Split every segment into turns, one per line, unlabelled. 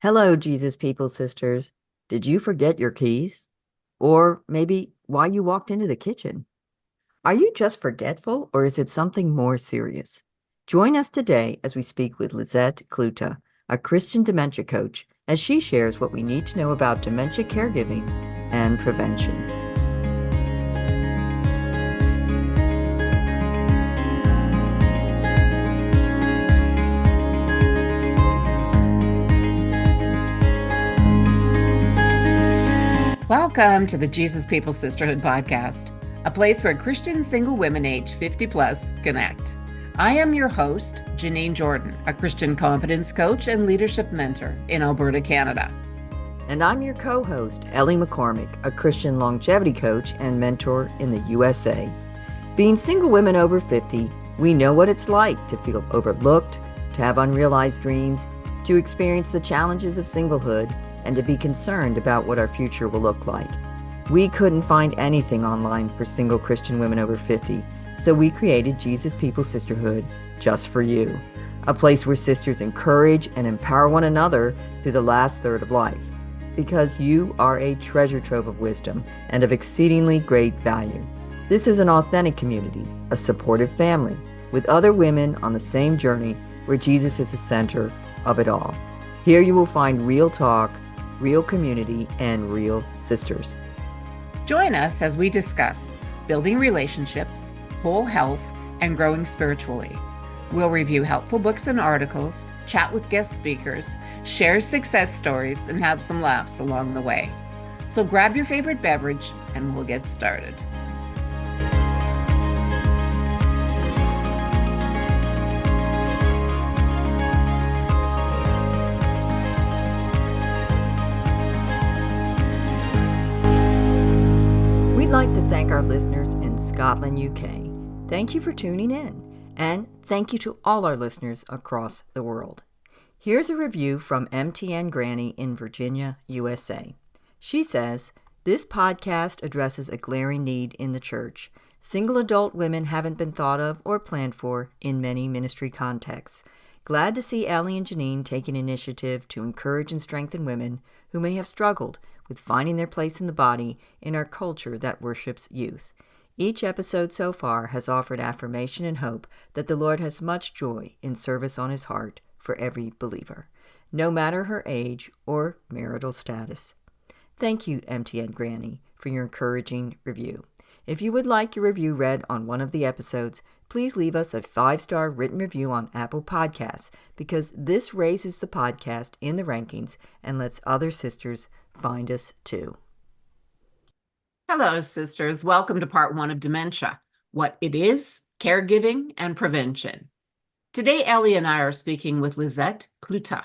Hello, Jesus people sisters. Did you forget your keys? Or maybe why you walked into the kitchen? Are you just forgetful or is it something more serious? Join us today as we speak with Lizette Cloete, a Christian dementia coach, as she shares what we need to know about dementia caregiving and prevention.
Welcome to the Jesus People Sisterhood podcast, a place where Christian single women aged 50 plus connect. I am your host, Janine Jordan, a Christian confidence coach and leadership mentor in Alberta, Canada.
And I'm your co-host, Ellie McCormick, a Christian longevity coach and mentor in the USA. Being single women over 50, we know what it's like to feel overlooked, to have unrealized dreams, to experience the challenges of singlehood, and to be concerned about what our future will look like. We couldn't find anything online for single Christian women over 50, so we created Jesus People Sisterhood just for you, a place where sisters encourage and empower one another through the last third of life, because you are a treasure trove of wisdom and of exceedingly great value. This is an authentic community, a supportive family, with other women on the same journey where Jesus is the center of it all. Here you will find real talk, real community, and real sisters.
Join us as we discuss building relationships, whole health, and growing spiritually. We'll review helpful books and articles, chat with guest speakers, share success stories, and have some laughs along the way. So grab your favorite beverage and we'll get started.
We'd like to thank our listeners in Scotland, UK. Thank you for tuning in, and thank you to all our listeners across the world. Here's a review from MTN Granny in Virginia, USA. She says, "This podcast addresses a glaring need in the church. Single adult women haven't been thought of or planned for in many ministry contexts. Glad to see Ellie and Janine taking initiative to encourage and strengthen women who may have struggled with finding their place in the body in our culture that worships youth. Each episode so far has offered affirmation and hope that the Lord has much joy in service on his heart for every believer, no matter her age or marital status." Thank you, MTN Granny, for your encouraging review. If you would like your review read on one of the episodes, please leave us a 5-star written review on Apple Podcasts, because this raises the podcast in the rankings and lets other sisters find us too.
Hello, sisters. Welcome to part 1 of Dementia, what it is, caregiving, and prevention. Today, Ellie and I are speaking with Lizette Cloete.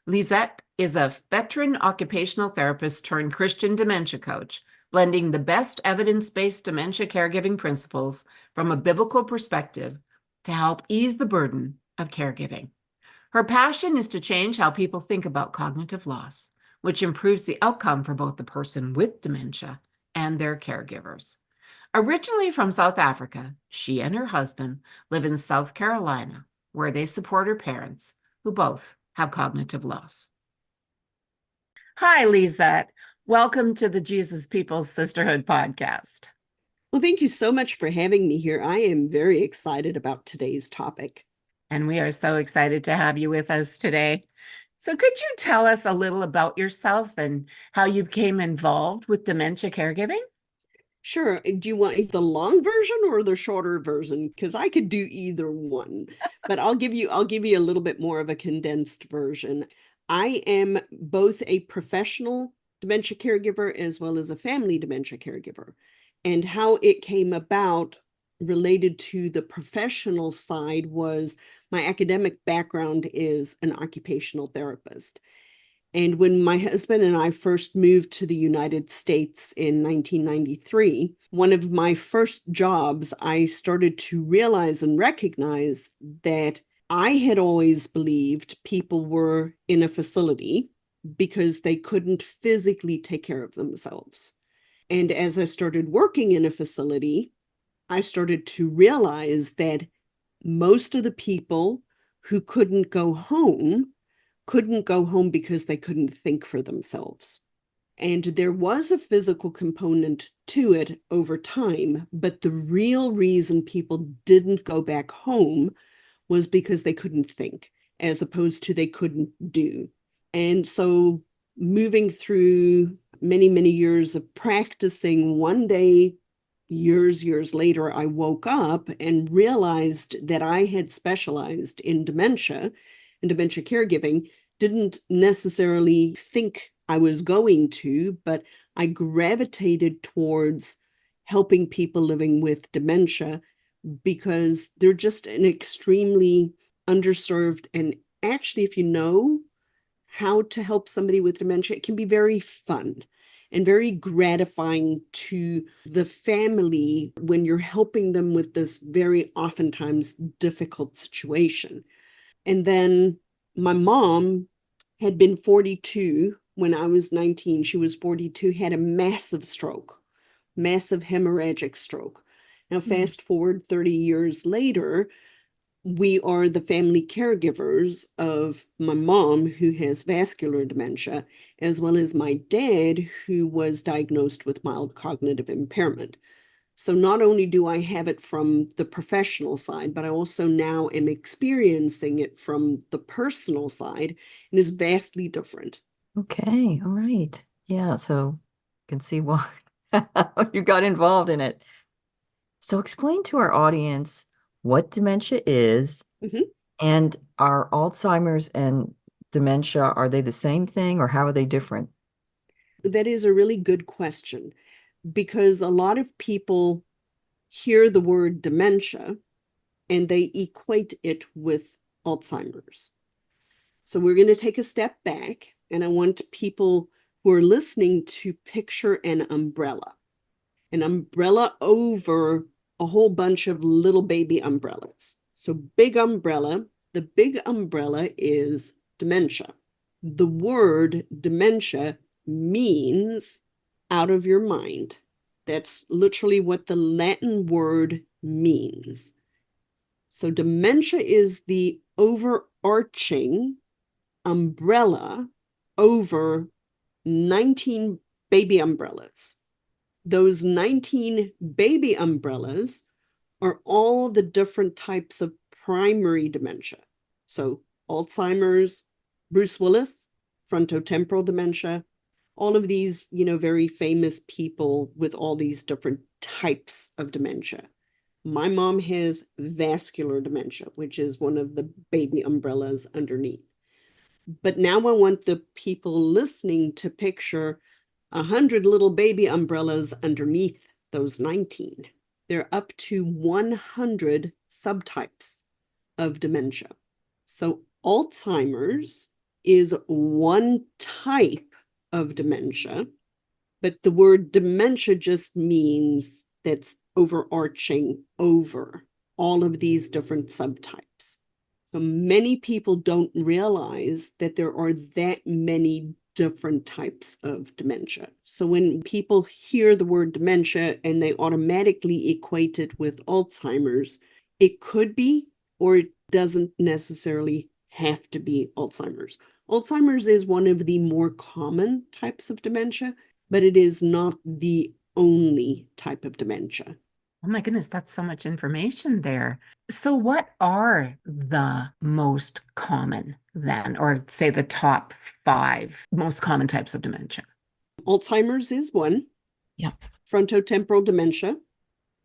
Lizette is a veteran occupational therapist turned Christian dementia coach, blending the best evidence-based dementia caregiving principles from a biblical perspective to help ease the burden of caregiving. Her passion is to change how people think about cognitive loss, which improves the outcome for both the person with dementia and their caregivers. Originally from South Africa, she and her husband live in South Carolina, where they support her parents, who both have cognitive loss. Hi, Lizette. Welcome to the Jesus People Sisterhood podcast.
Well, thank you so much for having me here. I am very excited about today's topic.
And we are so excited to have you with us today. So could you tell us a little about yourself and how you became involved with dementia caregiving?
Sure. Do you want the long version or the shorter version? Because I could do either one, but I'll give you a little bit more of a condensed version. I am both a professional dementia caregiver as well as a family dementia caregiver. And how it came about related to the professional side was my academic background is an occupational therapist. And when my husband and I first moved to the United States in 1993, one of my first jobs, I started to realize and recognize that I had always believed people were in a facility because they couldn't physically take care of themselves. And as I started working in a facility, I started to realize that most of the people who couldn't go home couldn't go home because they couldn't think for themselves. And there was a physical component to it over time, but the real reason people didn't go back home was because they couldn't think, as opposed to they couldn't do. And so moving through many, many years of practicing, one day, years later, I woke up and realized that I had specialized in dementia and dementia caregiving. Didn't necessarily think I was going to, but I gravitated towards helping people living with dementia because they're just an extremely underserved, and actually, if you know how to help somebody with dementia, it can be very fun and very gratifying to the family when you're helping them with this very oftentimes difficult situation. And then my mom had been 42 when I was 19. She was 42, had a massive stroke, massive hemorrhagic stroke. Now, fast forward 30 years later, we are the family caregivers of my mom, who has vascular dementia, as well as my dad, who was diagnosed with mild cognitive impairment. So not only do I have it from the professional side, but I also now am experiencing it from the personal side, and is vastly different.
Okay, all right. Yeah, so can see why you got involved in it. So explain to our audience what dementia is,
Mhm.
and are Alzheimer's and dementia, are they the same thing or how are they different?
That is a really good question, because a lot of people hear the word dementia and they equate it with Alzheimer's. So we're going to take a step back, and I want people who are listening to picture an umbrella over a whole bunch of little baby umbrellas. So big umbrella, the big umbrella is dementia. The word dementia means out of your mind. That's literally what the Latin word means. So dementia is the overarching umbrella over 19 baby umbrellas. Those 19 baby umbrellas are all the different types of primary dementia. So Alzheimer's, Bruce Willis, frontotemporal dementia, all of these, very famous people with all these different types of dementia. My mom has vascular dementia, which is one of the baby umbrellas underneath. But now I want the people listening to picture 100 little baby umbrellas underneath those 19. They're up to 100 subtypes of dementia. So Alzheimer's is one type of dementia, but the word dementia just means that's overarching over all of these different subtypes. So many people don't realize that there are that many different types of dementia. So when people hear the word dementia and they automatically equate it with Alzheimer's, it could be, or it doesn't necessarily have to be Alzheimer's. Alzheimer's is one of the more common types of dementia, but it is not the only type of dementia.
Oh my goodness, that's so much information there. So what are the most common then, or say the top 5 most common types of dementia?
Alzheimer's is one.
Yeah.
Frontotemporal dementia,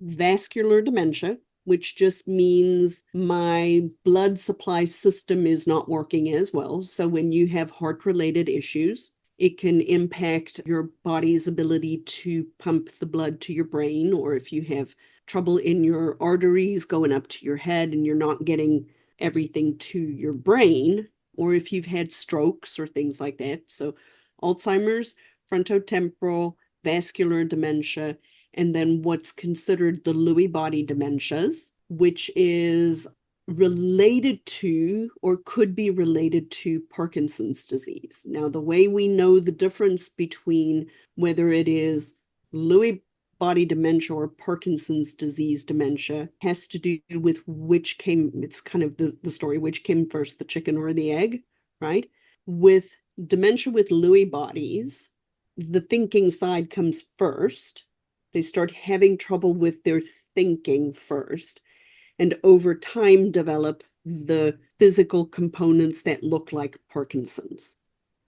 vascular dementia, which just means my blood supply system is not working as well. So when you have heart-related issues, it can impact your body's ability to pump the blood to your brain, or if you have trouble in your arteries going up to your head and you're not getting everything to your brain, or if you've had strokes or things like that. So Alzheimer's, frontotemporal, vascular dementia, and then what's considered the Lewy body dementias, which is related to or could be related to Parkinson's disease. Now, the way we know the difference between whether it is Lewy body dementia or Parkinson's disease dementia has to do with it's kind of the story, which came first, the chicken or the egg, right? With dementia with Lewy bodies, the thinking side comes first. They start having trouble with their thinking first, and over time develop the physical components that look like Parkinson's.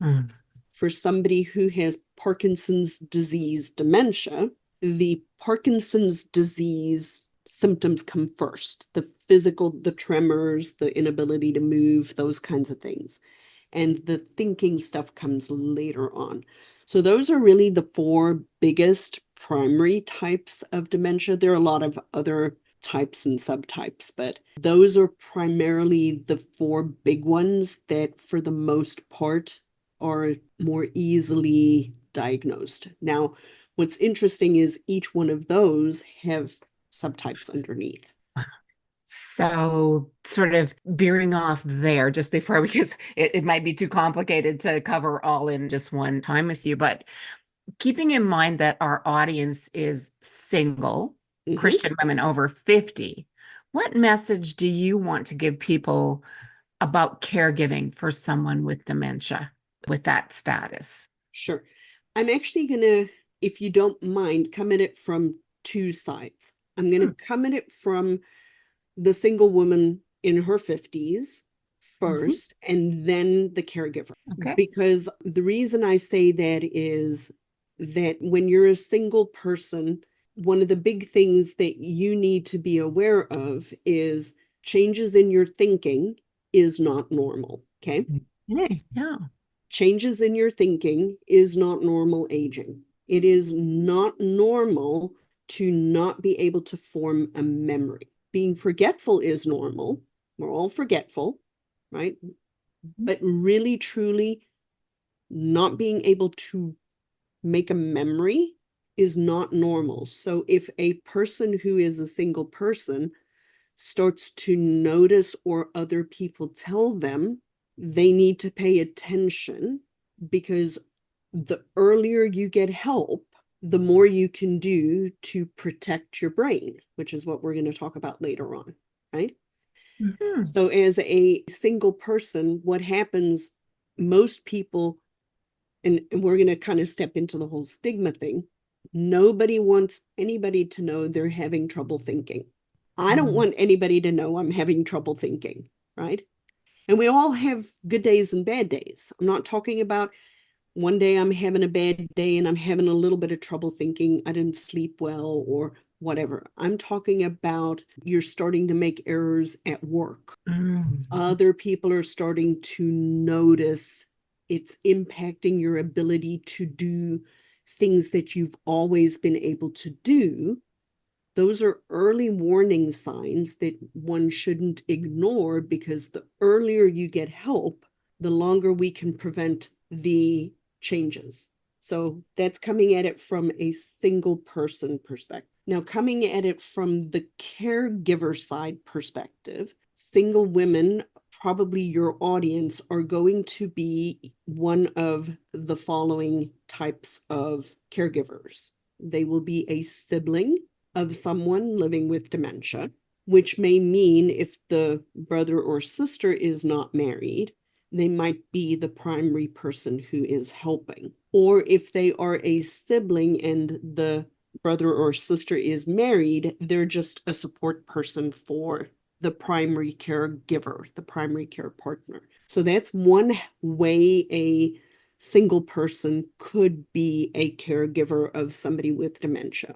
Mm.
For somebody who has Parkinson's disease dementia, the Parkinson's disease symptoms come first. The physical, the tremors, the inability to move, those kinds of things. And the thinking stuff comes later on. So those are really the four biggest primary types of dementia. There are a lot of other types and subtypes, but those are primarily the four big ones that for the most part are more easily diagnosed. Now, what's interesting is each one of those have subtypes underneath.
So sort of veering off there just before, because it might be too complicated to cover all in just one time with you, but keeping in mind that our audience is single, Christian women over 50, what message do you want to give people about caregiving for someone with dementia with that status?
Sure. I'm actually going to, if you don't mind, come at it from two sides. I'm going to come at it from the single woman in her 50s first, and then the caregiver.
Okay.
Because the reason I say that is that when you're a single person, one of the big things that you need to be aware of is changes in your thinking is not normal. Okay.
Hey, yeah.
Changes in your thinking is not normal aging. It is not normal to not be able to form a memory. Being forgetful is normal. We're all forgetful, right? But really, truly not being able to make a memory is not normal. So if a person who is a single person starts to notice or other people tell them, they need to pay attention, because the earlier you get help, the more you can do to protect your brain, which is what we're going to talk about later on, right?
Mm-hmm.
So as a single person, what happens, most people, and we're going to kind of step into the whole stigma thing, nobody wants anybody to know they're having trouble thinking. I don't want anybody to know I'm having trouble thinking, right? And we all have good days and bad days. I'm not talking about one day I'm having a bad day and I'm having a little bit of trouble thinking, I didn't sleep well or whatever. I'm talking about you're starting to make errors at work. Other people are starting to notice it's impacting your ability to do things that you've always been able to do. Those are early warning signs that one shouldn't ignore, because the earlier you get help, the longer we can prevent the changes. So that's coming at it from a single person perspective. Now, coming at it from the caregiver side perspective, single women, probably your audience, are going to be one of the following types of caregivers. They will be a sibling of someone living with dementia, which may mean if the brother or sister is not married, they might be the primary person who is helping. Or if they are a sibling and the brother or sister is married, they're just a support person for the primary caregiver, the primary care partner. So that's one way a single person could be a caregiver of somebody with dementia.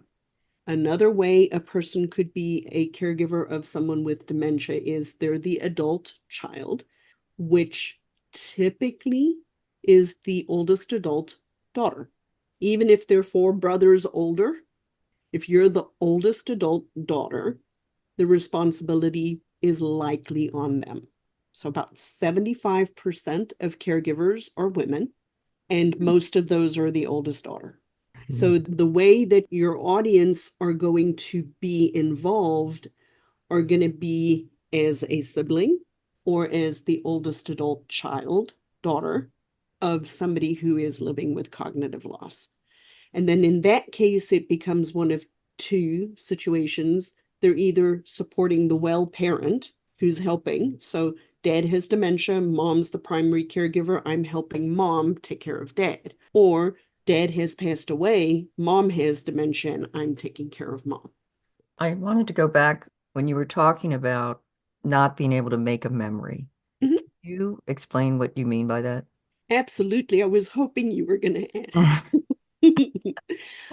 Another way a person could be a caregiver of someone with dementia is they're the adult child, which typically is the oldest adult daughter. Even if they're four brothers older, if you're the oldest adult daughter, the responsibility is likely on them. So about 75% of caregivers are women, and most of those are the oldest daughter. So the way that your audience are going to be involved are going to be as a sibling or as the oldest adult child, daughter of somebody who is living with cognitive loss. And then in that case, it becomes one of two situations. They're either supporting the well parent who's helping. So dad has dementia, mom's the primary caregiver, I'm helping mom take care of dad. Or dad has passed away, mom has dementia, and I'm taking care of mom.
I wanted to go back when you were talking about not being able to make a memory.
Mhm.
Can you explain what you mean by that?
Absolutely. I was hoping you were going to ask.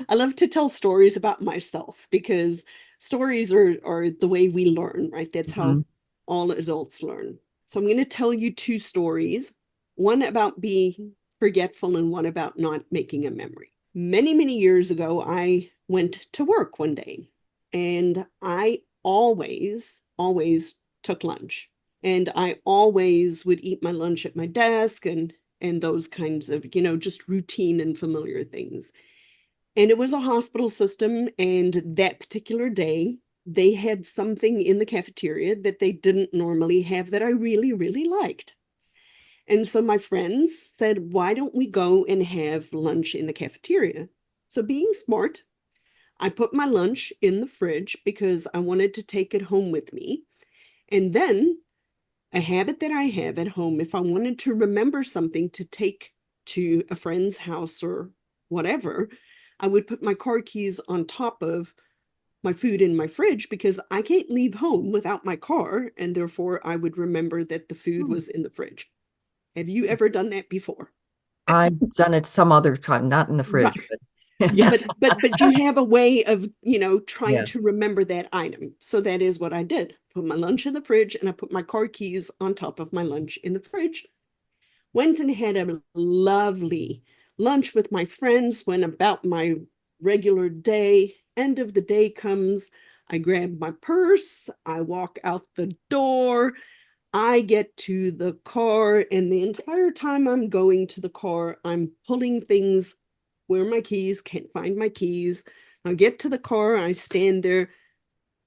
I love to tell stories about myself because stories are the way we learn, right? That's how all adults learn. So I'm going to tell you two stories, one about being forgetful and one about not making a memory. Many, many years ago, I went to work one day and I always took lunch. And I always would eat my lunch at my desk and those kinds of, just routine and familiar things. And it was a hospital system. And that particular day, they had something in the cafeteria that they didn't normally have that I really, really liked. And so my friends said, why don't we go and have lunch in the cafeteria? So being smart, I put my lunch in the fridge because I wanted to take it home with me. And then a habit that I have at home, if I wanted to remember something to take to a friend's house or whatever, I would put my car keys on top of my food in my fridge because I can't leave home without my car. And therefore, I would remember that the food was in the fridge. Have you ever done that before?
I've done it some other time, not in the fridge,
Right.
but
Yeah, but you have a way of, trying
yeah.
to remember that item. So that is what I did. Put my lunch in the fridge and I put my car keys on top of my lunch in the fridge. Went and had a lovely lunch with my friends, went about my regular day. End of the day comes, I grab my purse, I walk out the door, I get to the car, and the entire time I'm going to the car, I'm pulling things. Where are my keys? Can't find my keys. I get to the car, I stand there,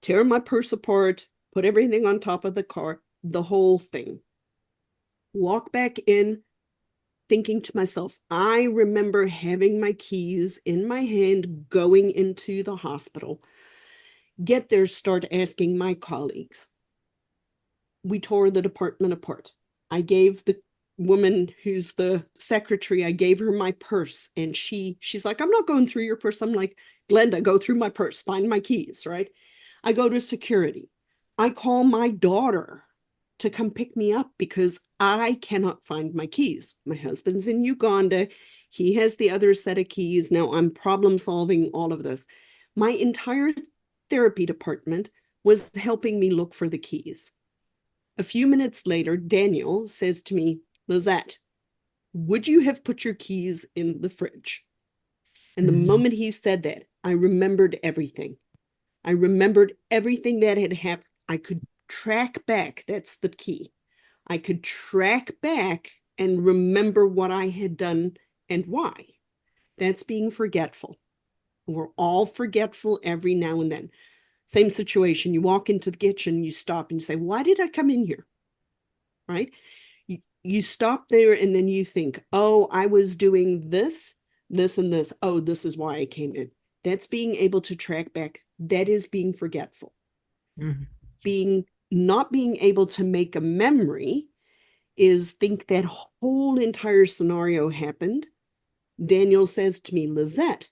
tear my purse apart, put everything on top of the car, the whole thing. Walk back in, thinking to myself, I remember having my keys in my hand going into the hospital. Get there, start asking my colleagues. We tore the department apart. I gave the woman who's the secretary, I gave her my purse, and she's like, I'm not going through your purse. I'm like, Glenda, go through my purse, find my keys, right? I go to security. I call my daughter to come pick me up because I cannot find my keys. My husband's in Uganda. He has the other set of keys. Now I'm problem solving all of this. My entire therapy department was helping me look for the keys. A few minutes later, Daniel says to me, Lizette, would you have put your keys in the fridge? And the moment he said that, I remembered everything. I remembered everything that had happened. I could track back. That's the key. I could track back and remember what I had done and why. That's being forgetful. We're all forgetful every now and then. Same situation. You walk into the kitchen, you stop and you say, why did I come in here? Right? You stop there and then you think, oh, I was doing this, this, and this. Oh, this is why I came in. That's being able to track back. That is being forgetful. Not being able to make a memory is think that whole entire scenario happened. Daniel says to me, Lizette,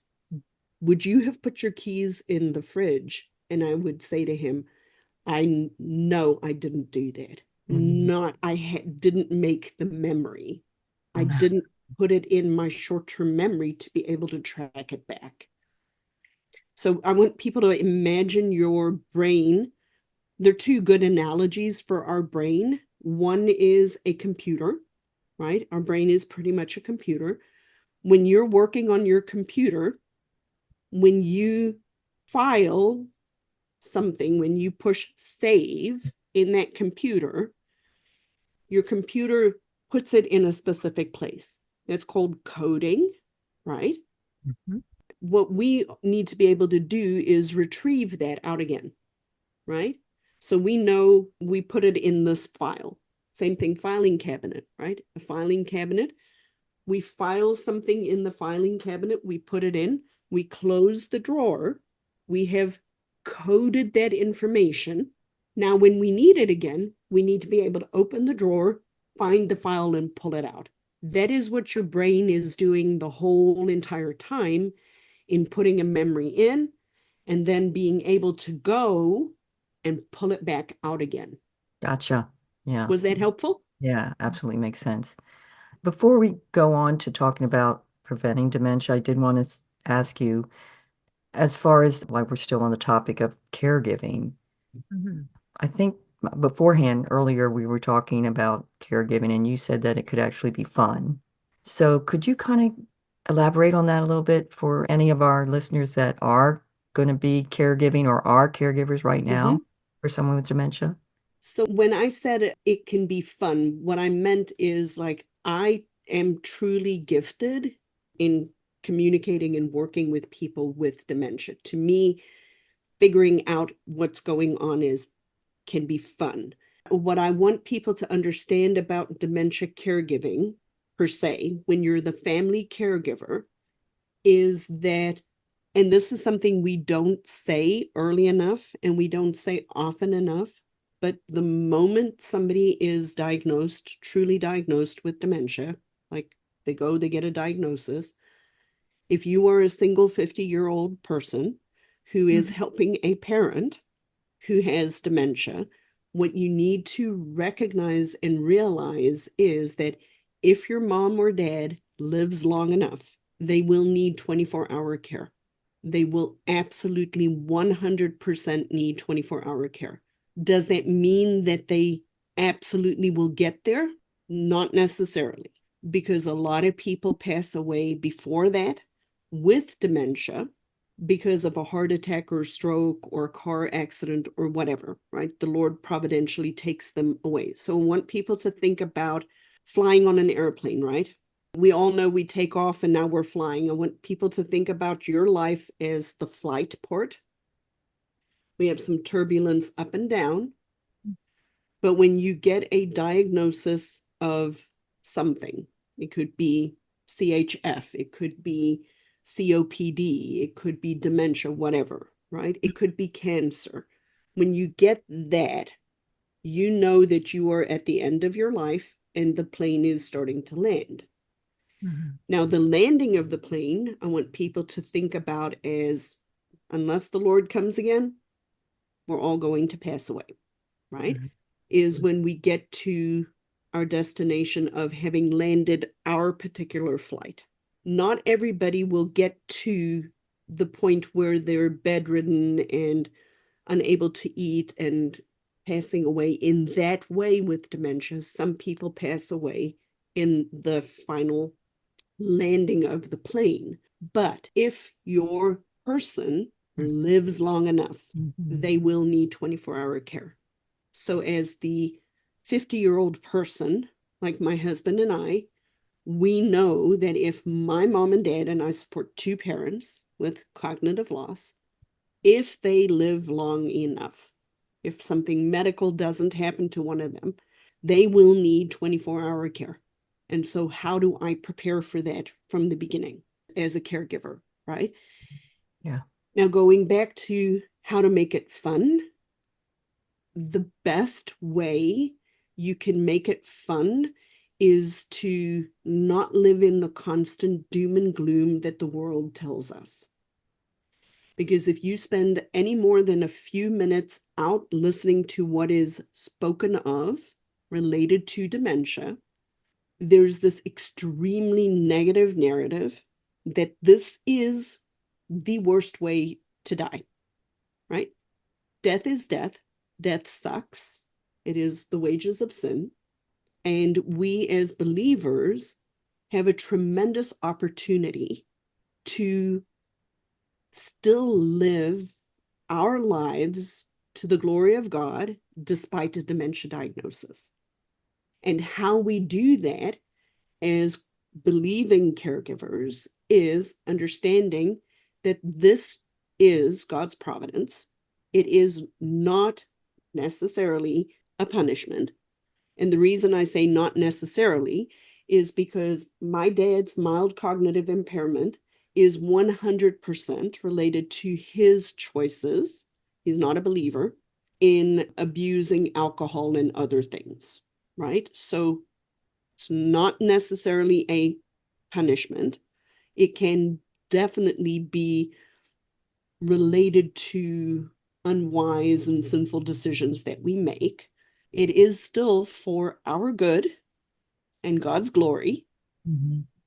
would you have put your keys in the fridge? And I would say to him, I know I didn't do that. Didn't make the memory. I didn't put it in my short-term memory to be able to track it back. So I want people to imagine your brain. There are two good analogies for our brain. One is a computer, right? Our brain is pretty much a computer. When you're working on your computer, when you file something, when you push save in that computer, your computer puts it in a specific place. That's called coding, right? What we need to be able to do is retrieve that out again, right? So we know we put it in this file. Same thing, filing cabinet, right? A filing cabinet. We file something in the filing cabinet, we put it in, we close the drawer, we have coded that information. Now, when we need it again, We need to be able to open the drawer, find the file, and pull it out. That is what your brain is doing the whole entire time in putting a memory in and then being able to go and pull it back out again.
Gotcha. Yeah.
Was that helpful?
Yeah, absolutely makes sense. Before we go on to talking about preventing dementia, I did want to ask you, as far as why we're still on the topic of caregiving, I think beforehand, earlier, we were talking about caregiving, and you said that it could actually be fun. So could you kind of elaborate on that a little bit for any of our listeners that are going to be caregiving or are caregivers right
Mm-hmm.
now for someone with dementia?
So when I said it can be fun, what I meant is like I am truly gifted in communicating and working with people with dementia. To me, figuring out what's going on can be fun. What I want people to understand about dementia caregiving, per se, when you're the family caregiver, is that, and this is something we don't say early enough and we don't say often enough, but the moment somebody is diagnosed, truly diagnosed with dementia, like they get a diagnosis, if you are a single 50-year-old person who is helping a parent who has dementia, what you need to recognize and realize is that if your mom or dad lives long enough, they will need 24-hour care. They will absolutely 100% need 24-hour care. Does that mean that they absolutely will get there? Not necessarily, because a lot of people pass away before that with dementia because of a heart attack or stroke or car accident or whatever, right? The Lord providentially takes them away. So I want people to think about flying on an airplane, right? We all know we take off and now we're flying. I want people to think about your life as the flight port. We have some turbulence up and down, but when you get a diagnosis of something, it could be CHF, it could be COPD, it could be dementia, whatever, right? It could be cancer. When you get that, you know that you are at the end of your life and the plane is starting to land. Now, the landing of the plane, I want people to think about as, unless the Lord comes again, we're all going to pass away, right? Is when we get to our destination of having landed our particular flight. Not everybody will get to the point where they're bedridden and unable to eat and passing away in that way with dementia. Some people pass away in the final landing of the plane. But if your person lives long enough, they will need 24-hour care. So as the 50-year-old person, like my husband and I, we know that if my mom and dad, and I support two parents with cognitive loss, if they live long enough, if something medical doesn't happen to one of them, they will need 24-hour care. And so how do I prepare for that from the beginning as a caregiver, right?
Yeah.
Now, going back to how to make it fun, the best way you can make it fun is to not live in the constant doom and gloom that the world tells us. Because if you spend any more than a few minutes out listening to what is spoken of related to dementia, there's this extremely negative narrative that this is the worst way to die, right? Death is death. Death sucks. It is the wages of sin. And we as believers have a tremendous opportunity to still live our lives to the glory of God despite a dementia diagnosis. And how we do that as believing caregivers is understanding that this is God's providence. It is not necessarily a punishment. And the reason I say not necessarily is because my dad's mild cognitive impairment is 100% related to his choices. He's not a believer in abusing alcohol and other things, right? So it's not necessarily a punishment. It can definitely be related to unwise and sinful decisions that we make. It is still for our good and God's glory,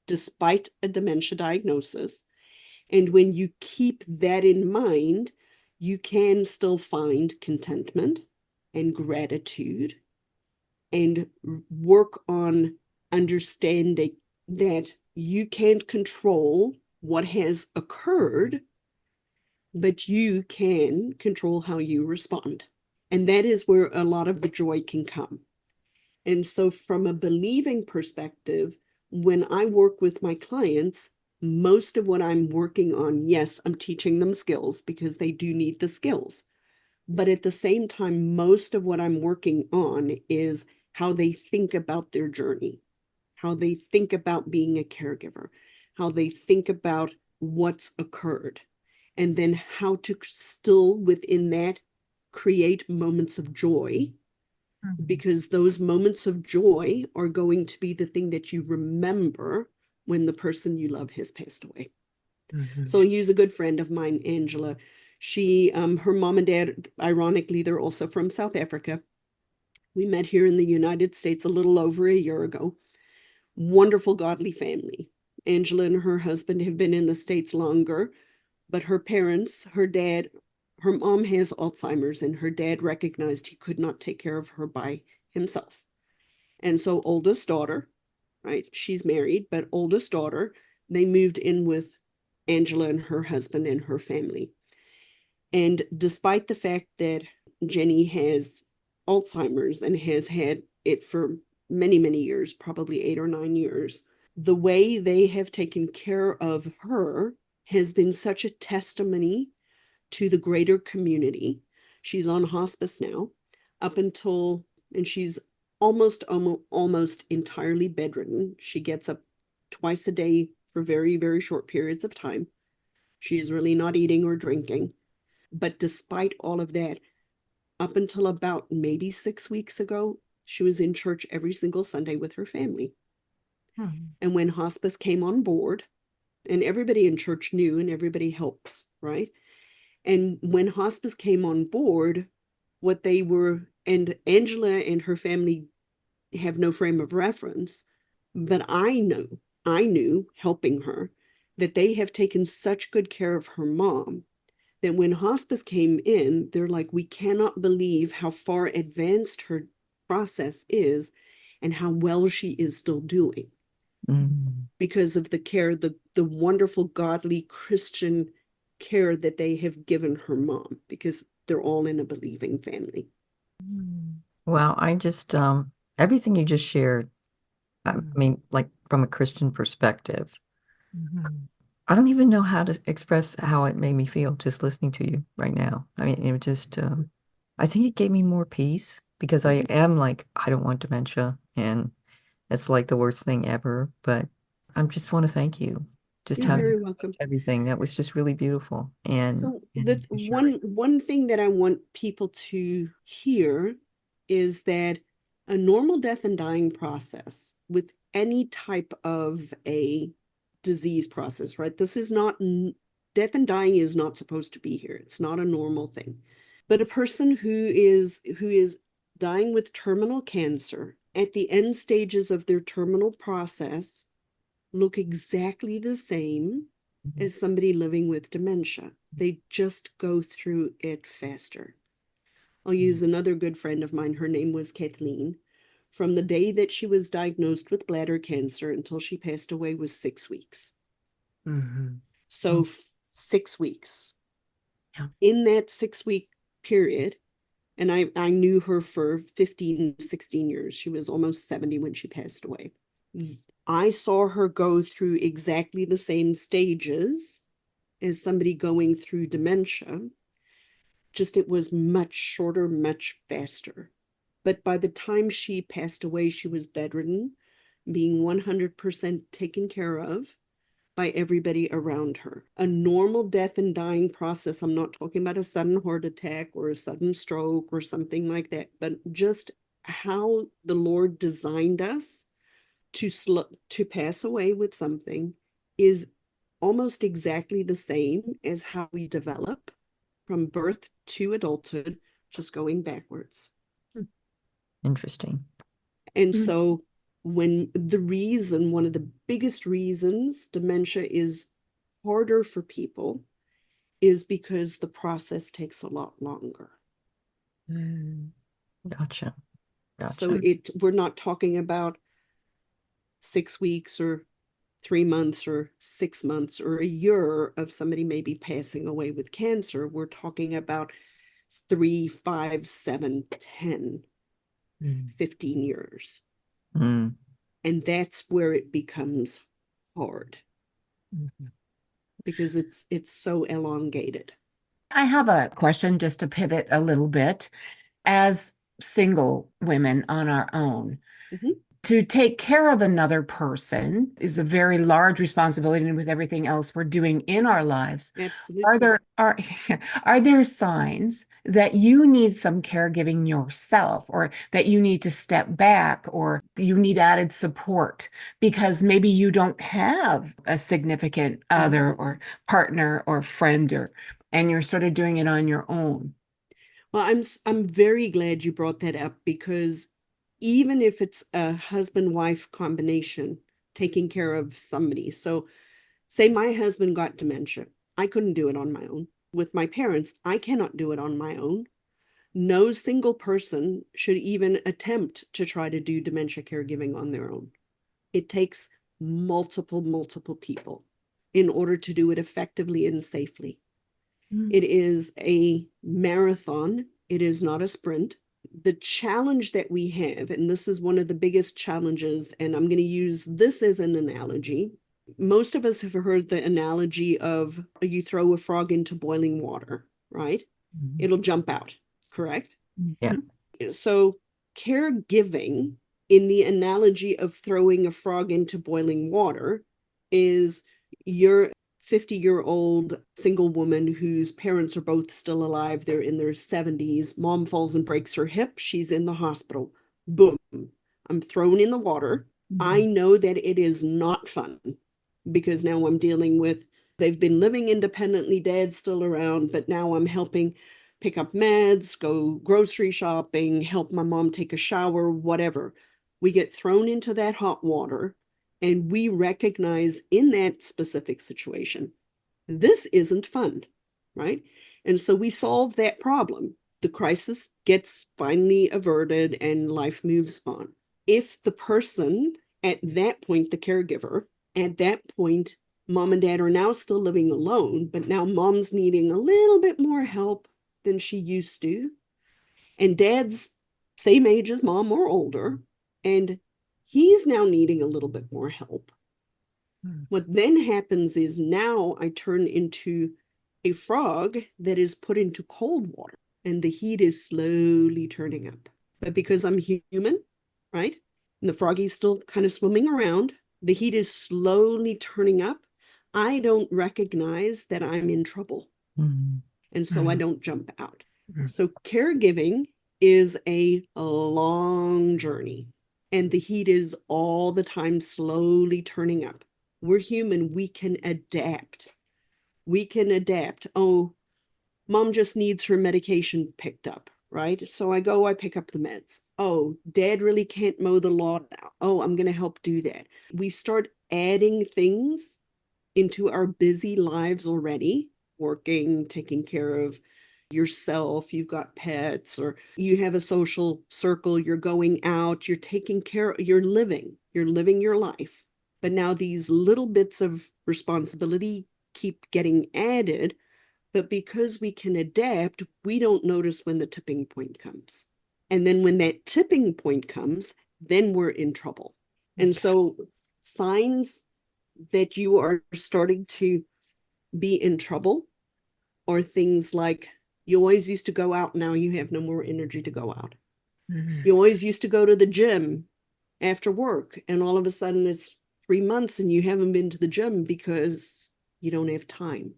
despite a dementia diagnosis. And when you keep that in mind, you can still find contentment and gratitude and work on understanding that you can't control what has occurred, but you can control how you respond. And that is where a lot of the joy can come. And so, from a believing perspective, when I work with my clients, most of what I'm working on, yes, I'm teaching them skills because they do need the skills. But at the same time, most of what I'm working on is how they think about their journey, how they think about being a caregiver, how they think about what's occurred, and then how to still within that create moments of joy, because those moments of joy are going to be the thing that you remember when the person you love has passed away. So I'll use a good friend of mine, Angela. She, her mom and dad, ironically, they're also from South Africa. We met here in the United States a little over a year ago. Wonderful, godly family. Angela and her husband have been in the States longer, but her parents, her dad, her mom has Alzheimer's, and her dad recognized he could not take care of her by himself. And so oldest daughter, right? She's married, but oldest daughter, they moved in with Angela and her husband and her family. And despite the fact that Jenny has Alzheimer's and has had it for many, many years, probably 8 or 9 years, the way they have taken care of her has been such a testimony to the greater community. She's on hospice now up until, and she's almost entirely bedridden. She gets up twice a day for very, very short periods of time. She is really not eating or drinking. But despite all of that, up until about maybe 6 weeks ago, she was in church every single Sunday with her family. And when hospice came on board, and everybody in church knew and everybody helps, right? And when hospice came on board, what they were, and Angela and her family have no frame of reference, but I knew helping her that they have taken such good care of her mom that when hospice came in, they're like, we cannot believe how far advanced her process is and how well she is still doing because of the care, the wonderful, godly Christian care that they have given her mom, because they're all in a believing family.
Well, I just, everything you just shared, I mean, like from a Christian perspective, I don't even know how to express how it made me feel just listening to you right now. I mean, it just, I think it gave me more peace because I am like, I don't want dementia and it's like the worst thing ever, but I just want to thank you. Just
You're
how you
very
expressed
welcome.
everything. That was just really beautiful
So
and
the
assuring.
one thing that I want people to hear is that a normal death and dying process with any type of a disease process, right? This is not, death and dying is not supposed to be here. It's not a normal thing. But a person who is dying with terminal cancer at the end stages of their terminal process look exactly the same as somebody living with dementia. They just go through it faster. I'll use another good friend of mine. Her name was Kathleen. From the day that she was diagnosed with bladder cancer until she passed away was 6 weeks. So 6 weeks.
Yeah.
In that 6 week period, and I knew her for 15, 16 years. She was almost 70 when she passed away. I saw her go through exactly the same stages as somebody going through dementia, just it was much shorter, much faster. But by the time she passed away, she was bedridden, being 100% taken care of. by everybody around her. A normal death and dying process, I'm not talking about a sudden heart attack or a sudden stroke or something like that, but just how the Lord designed us to pass away with something is almost exactly the same as how we develop from birth to adulthood, just going backwards.
Interesting.
And so one of the biggest reasons dementia is harder for people is because the process takes a lot longer.
Gotcha.
So we're not talking about 6 weeks or 3 months or 6 months or a year of somebody maybe passing away with cancer. We're talking about 3, 5, 7, 10, 15 years. And that's where it becomes hard because it's so elongated.
I have a question just to pivot a little bit. As single women on our own, to take care of another person is a very large responsibility, and with everything else we're doing in our lives.
Absolutely.
Are there signs that you need some caregiving yourself, or that you need to step back, or you need added support because maybe you don't have a significant other or partner or friend, and you're sort of doing it on your own?
Well, I'm very glad you brought that up, because even if it's a husband-wife combination taking care of somebody. So say my husband got dementia. I couldn't do it on my own. With my parents, I cannot do it on my own. No single person should even attempt to try to do dementia caregiving on their own. It takes multiple people in order to do it effectively and safely. It is a marathon. It is not a sprint. The challenge that we have, and this is one of the biggest challenges, and I'm going to use this as an analogy. Most of us have heard the analogy of you throw a frog into boiling water, right? It'll jump out, correct?
Yeah.
So caregiving, in the analogy of throwing a frog into boiling water, is you're 50-year-old single woman whose parents are both still alive. They're in their 70s. Mom falls and breaks her hip. She's in the hospital. Boom. I'm thrown in the water. I know that it is not fun, because now I'm dealing with, they've been living independently, dad's still around, but now I'm helping pick up meds, go grocery shopping, help my mom take a shower, whatever. We get thrown into that hot water. And we recognize in that specific situation, this isn't fun, right? And so we solve that problem. The crisis gets finally averted and life moves on. If the person at that point, the caregiver, at that point, mom and dad are now still living alone, but now mom's needing a little bit more help than she used to. And dad's same age as mom or older. And he's now needing a little bit more help. What then happens is now I turn into a frog that is put into cold water, and the heat is slowly turning up. But because I'm human, right? And the froggy's still kind of swimming around, the heat is slowly turning up. I don't recognize that I'm in trouble. And so I don't jump out. So caregiving is a long journey, and the heat is all the time slowly turning up. We're human. We can adapt. Oh, mom just needs her medication picked up, right? So I pick up the meds. Oh, dad really can't mow the lawn now. Oh, I'm going to help do that. We start adding things into our busy lives already, working, taking care of yourself, you've got pets, or you have a social circle, you're going out, you're taking care, you're living your life. But now these little bits of responsibility keep getting added, but because we can adapt, we don't notice when the tipping point comes. And then when that tipping point comes, then we're in trouble. And so signs that you are starting to be in trouble are things like, you always used to go out, now you have no more energy to go out. You always used to go to the gym after work, and all of a sudden it's 3 months and you haven't been to the gym because you don't have time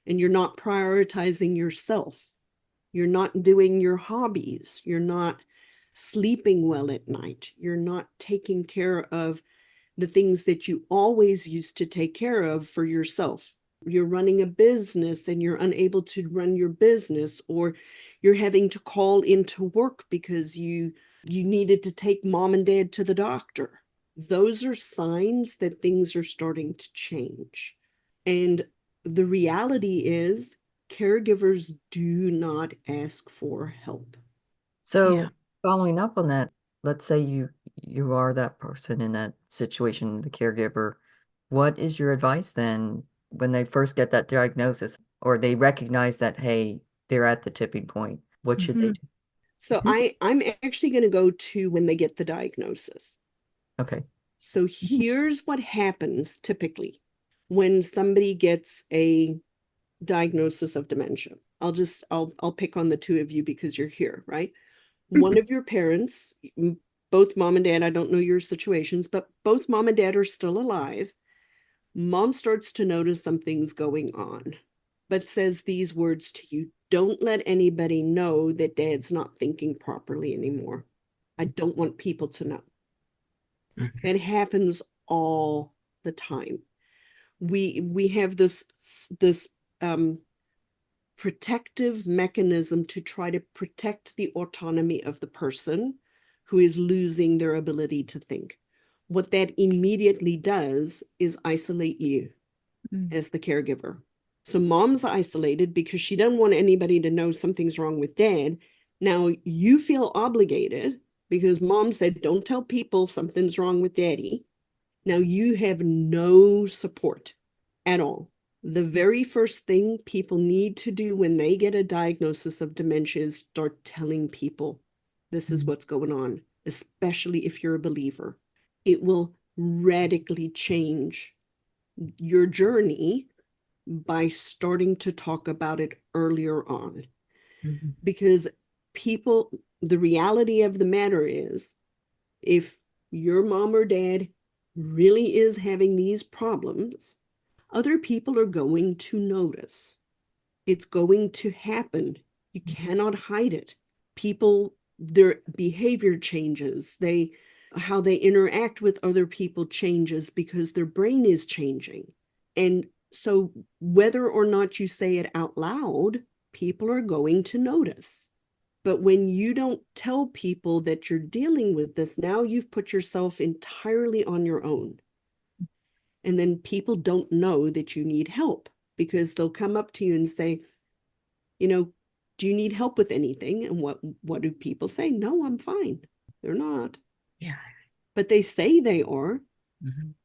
and you're not prioritizing yourself. You're not doing your hobbies. You're not sleeping well at night. You're not taking care of the things that you always used to take care of for yourself. You're running a business and you're unable to run your business, or you're having to call into work because you needed to take mom and dad to the doctor. Those are signs that things are starting to change. And the reality is caregivers do not ask for help.
So following up on that, let's say you are that person in that situation, the caregiver. What is your advice then when they first get that diagnosis or they recognize that, hey, they're at the tipping point? What should they do?
So I'm actually going to go to when they get the diagnosis.
Okay.
So here's what happens typically when somebody gets a diagnosis of dementia. I'll pick on the two of you because you're here, right? One of your parents, both mom and dad, I don't know your situations, but both mom and dad are still alive. Mom starts to notice something's going on, but says these words to you: don't let anybody know that dad's not thinking properly anymore. I don't want people to know. That happens all the time. We have this protective mechanism to try to protect the autonomy of the person who is losing their ability to think. What that immediately does is isolate you as the caregiver. So mom's isolated because she doesn't want anybody to know something's wrong with dad. Now you feel obligated because mom said, don't tell people something's wrong with daddy. Now you have no support at all. The very first thing people need to do when they get a diagnosis of dementia is start telling people this is what's going on, especially if you're a believer. It will radically change your journey by starting to talk about it earlier on. Because people, the reality of the matter is, if your mom or dad really is having these problems, other people are going to notice. It's going to happen. You cannot hide it. People, their behavior changes. How they interact with other people changes because their brain is changing. And so whether or not you say it out loud, people are going to notice. But when you don't tell people that you're dealing with this, now you've put yourself entirely on your own. And then people don't know that you need help because they'll come up to you and say, do you need help with anything? And what do people say? No, I'm fine. They're not.
Yeah.
But they say they are.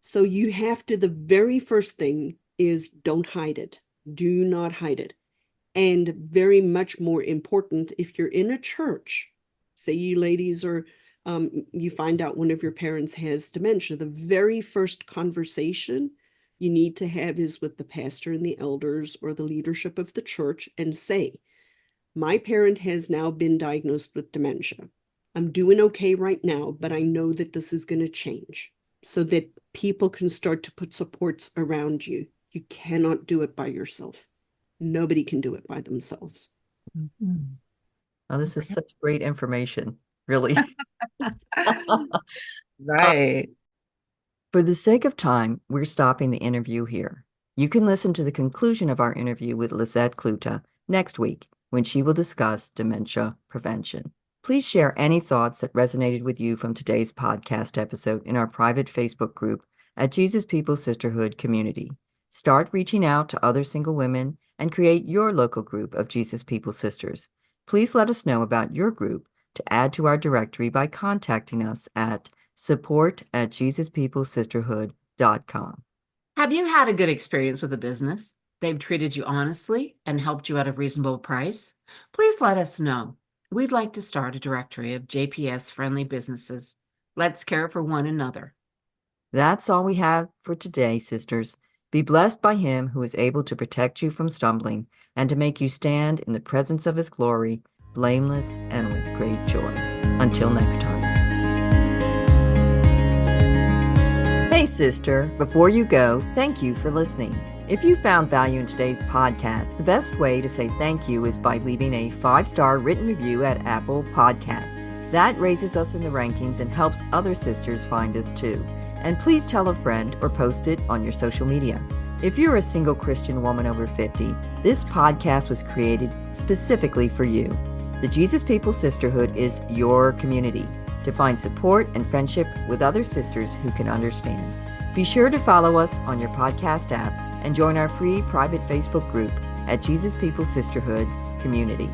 So you have to, the very first thing is don't hide it. Do not hide it. And very much more important, if you're in a church, say you ladies are, you find out one of your parents has dementia, the very first conversation you need to have is with the pastor and the elders or the leadership of the church and say, my parent has now been diagnosed with dementia. I'm doing okay right now, but I know that this is going to change, so that people can start to put supports around you. You cannot do it by yourself. Nobody can do it by themselves.
Now, this is such great information, really.
Right.
For the sake of time, we're stopping the interview here. You can listen to the conclusion of our interview with Lizette Cloete next week when she will discuss dementia prevention. Please share any thoughts that resonated with you from today's podcast episode in our private Facebook group at Jesus People Sisterhood Community. Start reaching out to other single women and create your local group of Jesus People Sisters. Please let us know about your group to add to our directory by contacting us at support@jesuspeoplesisterhood.com.
Have you had a good experience with a business? They've treated you honestly and helped you at a reasonable price? Please let us know. We'd like to start a directory of JPS-friendly businesses. Let's care for one another.
That's all we have for today, sisters. Be blessed by him who is able to protect you from stumbling and to make you stand in the presence of his glory, blameless and with great joy. Until next time. Hey, sister, before you go, thank you for listening. If you found value in today's podcast, the best way to say thank you is by leaving a 5-star written review at Apple Podcasts. That raises us in the rankings and helps other sisters find us too. And please tell a friend or post it on your social media. If you're a single Christian woman over 50, this podcast was created specifically for you. The Jesus People Sisterhood is your community to find support and friendship with other sisters who can understand. Be sure to follow us on your podcast app and join our free private Facebook group at Jesus People Sisterhood Community.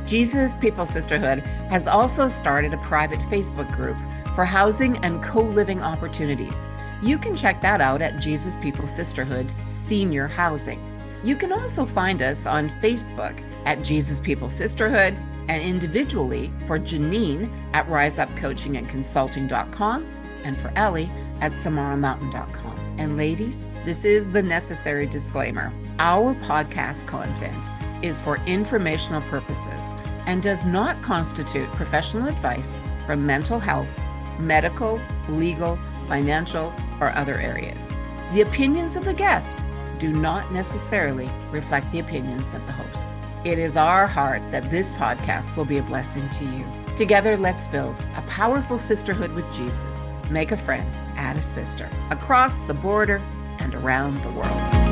Jesus People Sisterhood has also started a private Facebook group for housing and co-living opportunities. You can check that out at Jesus People Sisterhood Senior Housing. You can also find us on Facebook at Jesus People Sisterhood and individually for Janine at riseupcoachingandconsulting.com and for Ellie at samaramountain.com. And ladies, this is the necessary disclaimer. Our podcast content is for informational purposes and does not constitute professional advice for mental health, medical, legal, financial, or other areas. The opinions of the guest do not necessarily reflect the opinions of the hosts. It is our heart that this podcast will be a blessing to you. Together, let's build a powerful sisterhood with Jesus. Make a friend, add a sister, across the border and around the world.